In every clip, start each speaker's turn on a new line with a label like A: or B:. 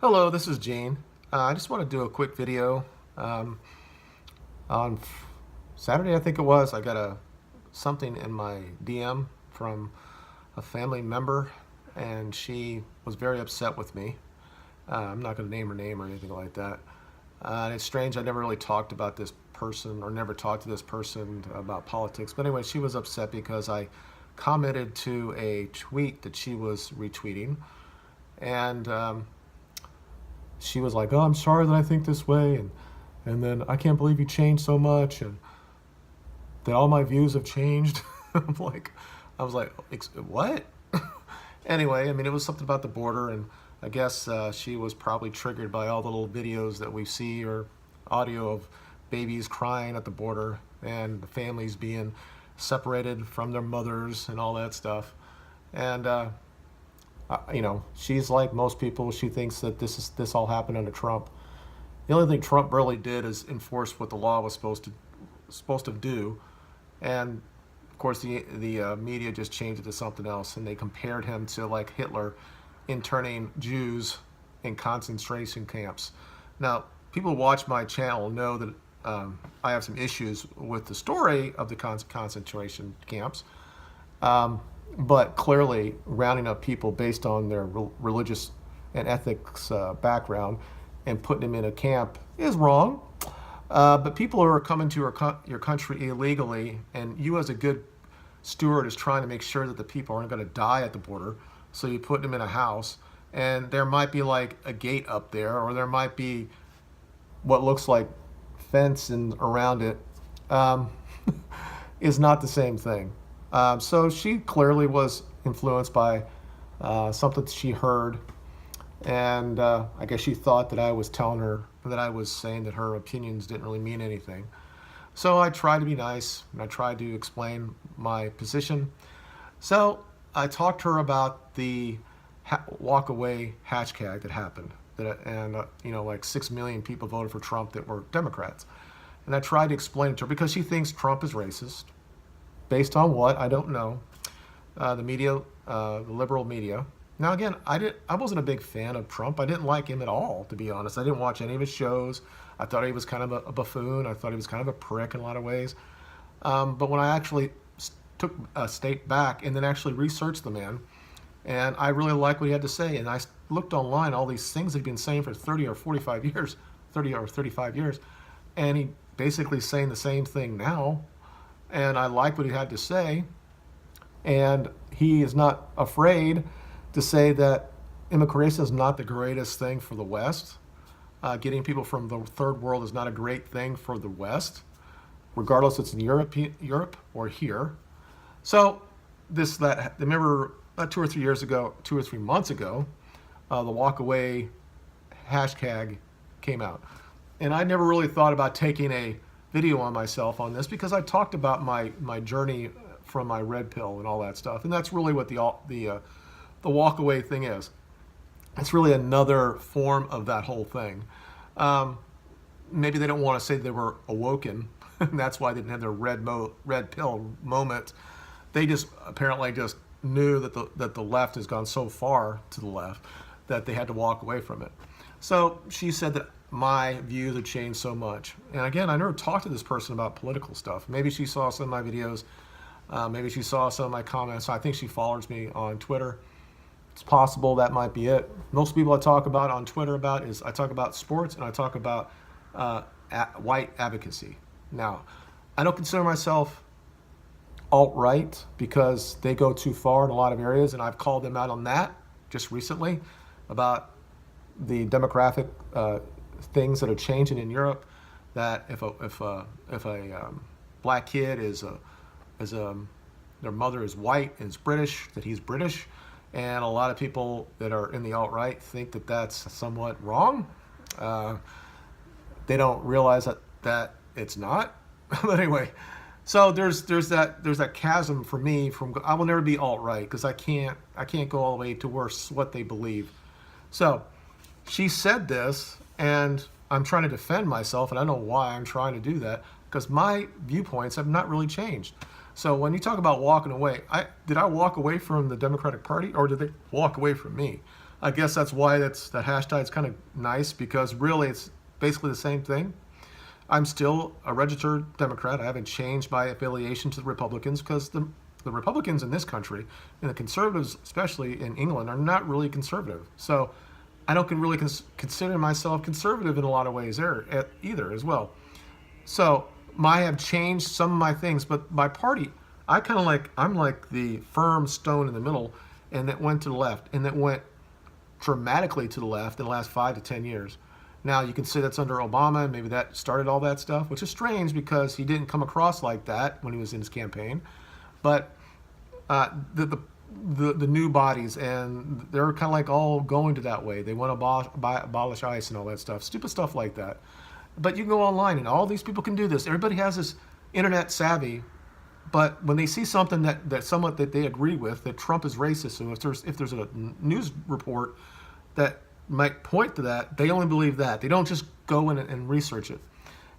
A: Hello, this is Gene. I just want to do a quick video. Um, on Saturday, I think it was, I got something in my DM from a family member, and she was very upset with me. I'm not going to name her name or anything like that. And it's strange, I never really talked about this person or never talked to this person about politics. But anyway, she was upset because I commented to a tweet that she was retweeting. And she was like, "Oh, I'm sorry that I think this way," and then I can't believe you changed so much, and that all my views have changed. I'm like, I was like, what? Anyway, I mean, it was something about the border, and I guess she was probably triggered by all the little videos that we see or audio of babies crying at the border and the families being separated from their mothers and all that stuff. And she's like most people. She thinks that this all happened under Trump. The only thing Trump really did is enforce what the law was supposed to do, and of course the media just changed it to something else, and they compared him to like Hitler interning Jews in concentration camps. Now, people who watch my channel know that I have some issues with the story of the concentration camps. But clearly, rounding up people based on their religious and ethics background and putting them in a camp is wrong. But people who are coming to your country illegally, and you as a good steward is trying to make sure that the people aren't going to die at the border, so you put them in a house, and there might be like a gate up there, or there might be what looks like fence and around it, is not the same thing. So she clearly was influenced by something she heard, and I guess she thought that I was telling her that I was saying that her opinions didn't really mean anything. So I tried to be nice, and I tried to explain my position. So I talked to her about the walkaway hashtag that happened, and like 6 million people voted for Trump that were Democrats. And I tried to explain it to her because she thinks Trump is racist. Based on what? I don't know. The media, the liberal media. Now again, I wasn't a big fan of Trump. I didn't like him at all, to be honest. I didn't watch any of his shows. I thought he was kind of a buffoon. I thought he was kind of a prick in a lot of ways. But when I actually took a step back and then actually researched the man, and I really liked what he had to say, and I looked online, all these things he'd been saying for 30 or 45 years, 30 or 35 years, and he basically saying the same thing now. And I like what he had to say, and he is not afraid to say that immigration is not the greatest thing for the West. Getting people from the third world is not a great thing for the West, regardless if it's in Europe or here. So remember 2 or 3 months ago, the walkaway hashtag came out, and I never really thought about taking a video on myself on this because I talked about my journey from my red pill and all that stuff, and that's really what the walkaway thing is. It's really another form of that whole thing. Maybe they don't want to say they were awoken, and that's why they didn't have their red pill moment. They just apparently just knew that the left has gone so far to the left that they had to walk away from it. So she said that my views have changed so much. And again, I never talked to this person about political stuff. Maybe she saw some of my videos. Maybe she saw some of my comments. I think she follows me on Twitter. It's possible that might be it. Most people I talk about on Twitter is I talk about sports and I talk about white advocacy. Now, I don't consider myself alt-right because they go too far in a lot of areas, and I've called them out on that just recently about the demographic things that are changing in Europe. That if a black kid their mother is white and is British, that he's British, and a lot of people that are in the alt-right think that that's somewhat wrong. They don't realize that it's not. But anyway, so there's that chasm for me. I will never be alt-right because I can't go all the way to what they believe. So she said this, and I'm trying to defend myself, and I don't know why I'm trying to do that because my viewpoints have not really changed. So when you talk about walking away, did I walk away from the Democratic Party, or did they walk away from me? I guess that's why that hashtag's kind of nice, because really it's basically the same thing. I'm still a registered Democrat. I haven't changed my affiliation to the Republicans, because the Republicans in this country, and the conservatives, especially in England, are not really conservative. So I don't really consider myself conservative in a lot of ways there either as well. So I have changed some of my things, but my party, I'm like the firm stone in the middle, and that went to the left, and that went dramatically to the left in the last 5 to 10 years. Now, you can say that's under Obama, and maybe that started all that stuff, which is strange because he didn't come across like that when he was in his campaign. But the new bodies, and they're kind of like all going to that way. They want to abolish ICE and all that stuff, stupid stuff like that. But you can go online, and all these people can do this. Everybody has this internet savvy, but when they see something that they agree with, that Trump is racist, so if there's a news report that might point to that, they only believe that. They don't just go in and research it.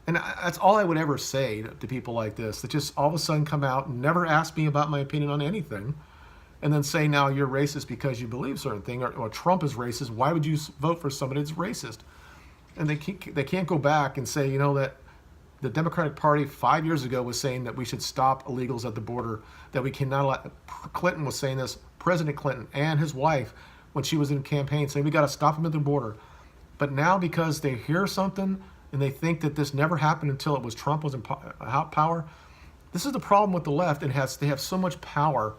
A: And that's all I would ever say to people like this, that just all of a sudden come out and never ask me about my opinion on anything, and then say now you're racist because you believe a certain thing, or Trump is racist. Why would you vote for somebody that's racist? And they can't go back and say, that the Democratic Party 5 years ago was saying that we should stop illegals at the border, that we cannot allow. Clinton was saying this, President Clinton and his wife, when she was in campaign, saying we got to stop them at the border. But now, because they hear something and they think that this never happened until it was Trump was in power, this is the problem with the left. They have so much power.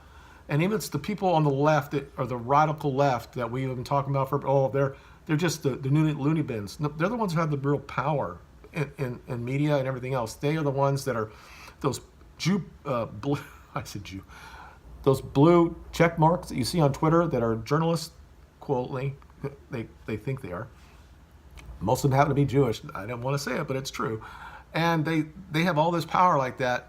A: And even it's the people on the left that are the radical left that we've been talking about they're just the loony bins. No, they're the ones who have the real power in media and everything else. They are the ones that are those blue, I said Jew, those blue check marks that you see on Twitter that are journalists, quote, they think they are. Most of them happen to be Jewish. I don't want to say it, but it's true. And they have all this power like that.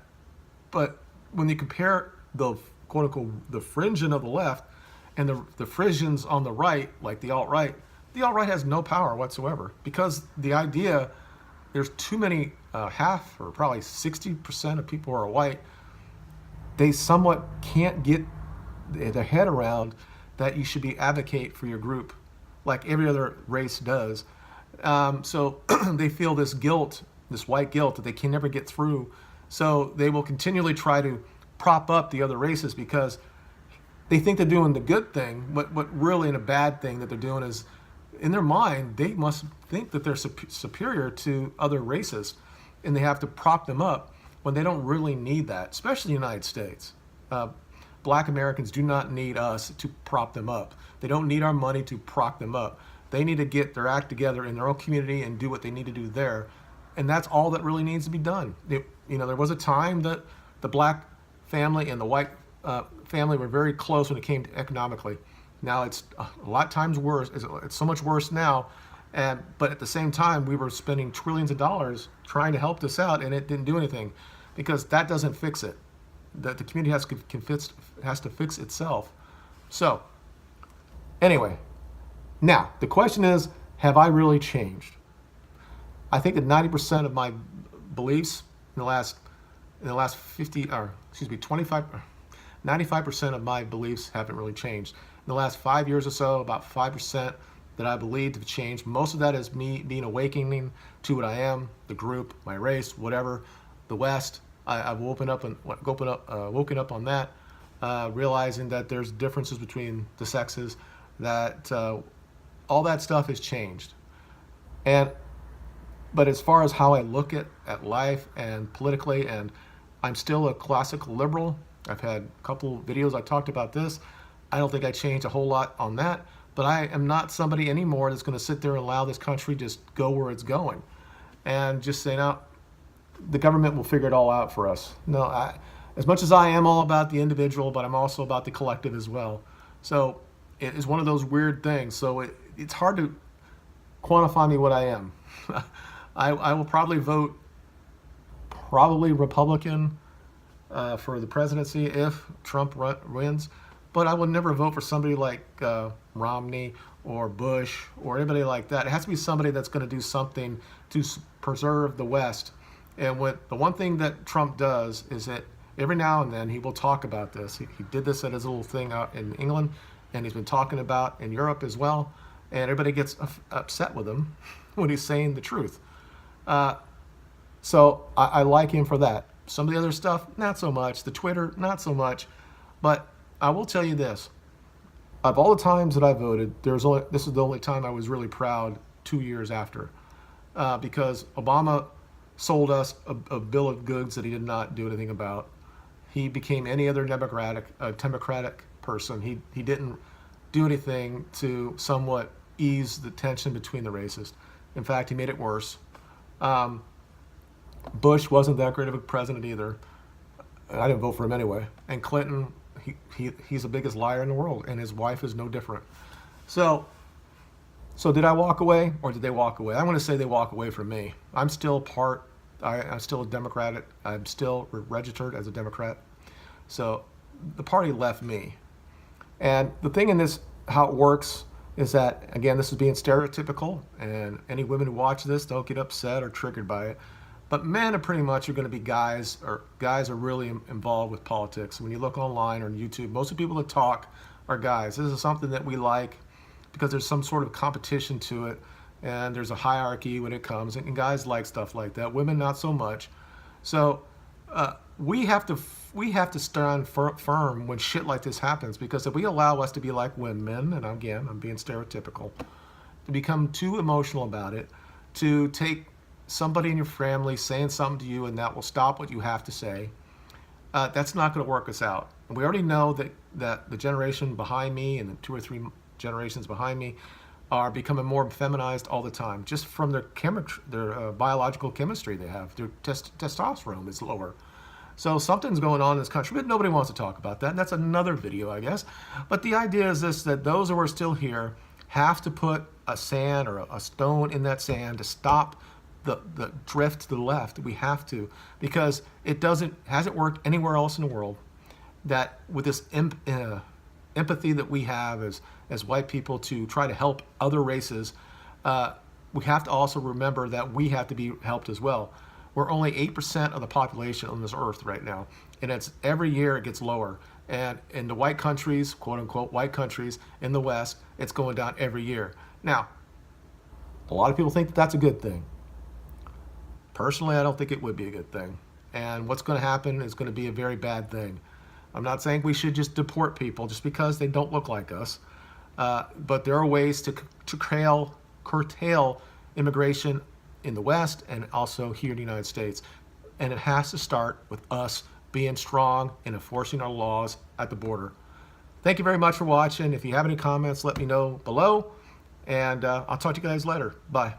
A: But when you compare the quote unquote the fringin of the left and the fringens on the right, like the alt-right has no power whatsoever, because the idea, there's too many, half or probably 60% of people who are white, they somewhat can't get their head around that you should be advocate for your group like every other race does. So they feel this guilt, this white guilt that they can never get through. So they will continually try to prop up the other races because they think they're doing the good thing, but really in a bad thing that they're doing is, in their mind, they must think that they're superior to other races, and they have to prop them up when they don't really need that, especially in the United States. Black Americans do not need us to prop them up. They don't need our money to prop them up. They need to get their act together in their own community and do what they need to do there. And that's all that really needs to be done. There was a time that the black family and the white family were very close when it came to economically. Now it's a lot times worse. It's so much worse now. But at the same time, we were spending trillions of dollars trying to help this out, and it didn't do anything, because that doesn't fix it. The community has to fix itself. So anyway, now the question is, have I really changed? I think that 90% of my beliefs in the last 95% of my beliefs haven't really changed. In the last 5 years or so, about 5% that I believed have changed. Most of that is me being awakening to what I am, the group, my race, whatever, the West. I've woken up on that, realizing that there's differences between the sexes, that all that stuff has changed. But as far as how I look at life and politically, and I'm still a classical liberal. I've had a couple videos I talked about this. I don't think I changed a whole lot on that, but I am not somebody anymore that's going to sit there and allow this country just go where it's going and just say, no, the government will figure it all out for us. No, as much as I am all about the individual, but I'm also about the collective as well. So it is one of those weird things. So it's hard to quantify me what I am. I will probably vote Republican for the presidency if Trump wins, but I would never vote for somebody like Romney or Bush or anybody like that. It has to be somebody that's going to do something to preserve the West. And the one thing that Trump does is that every now and then he will talk about this. He did this at his little thing out in England, and he's been talking about in Europe as well, and everybody gets upset with him when he's saying the truth. So I like him for that. Some of the other stuff, not so much. The Twitter, not so much. But I will tell you this. Of all the times that I voted, this is the only time I was really proud 2 years after. Because Obama sold us a bill of goods that he did not do anything about. He became any other Democratic person. He didn't do anything to somewhat ease the tension between the races. In fact, he made it worse. Bush wasn't that great of a president either. I didn't vote for him anyway. And Clinton, he's the biggest liar in the world, and his wife is no different. So did I walk away, or did they walk away? I'm going to say they walk away from me. I'm still I'm still a Democrat. I'm still registered as a Democrat. So the party left me. And the thing in this, how it works, is that, again, this is being stereotypical, and any women who watch this don't get upset or triggered by it. But men are pretty much going to be guys are really involved with politics. When you look online or on YouTube, most of the people that talk are guys. This is something that we like because there's some sort of competition to it, and there's a hierarchy when it comes, and guys like stuff like that. Women, not so much. So we have to stand firm when shit like this happens, because if we allow us to be like women, and again, I'm being stereotypical, to become too emotional about it, to take somebody in your family saying something to you and that will stop what you have to say, that's not going to work us out. And we already know that the generation behind me and the 2 or 3 generations behind me are becoming more feminized all the time, just from their biological chemistry they have. Their testosterone is lower. So something's going on in this country, but nobody wants to talk about that. And that's another video, I guess. But the idea is this, that those who are still here have to put a sand or a stone in that sand to stop the drift to the left. We have to, because it hasn't worked anywhere else in the world, that with this empathy that we have as white people to try to help other races, we have to also remember that we have to be helped as well. We're only 8% of the population on this earth right now, and it's every year it gets lower. And in the white countries, quote unquote white countries in the West, it's going down every year. Now, a lot of people think that that's a good thing. Personally, I don't think it would be a good thing. And what's going to happen is going to be a very bad thing. I'm not saying we should just deport people just because they don't look like us. But there are ways to curtail immigration in the West and also here in the United States. And it has to start with us being strong and enforcing our laws at the border. Thank you very much for watching. If you have any comments, let me know below. And I'll talk to you guys later. Bye.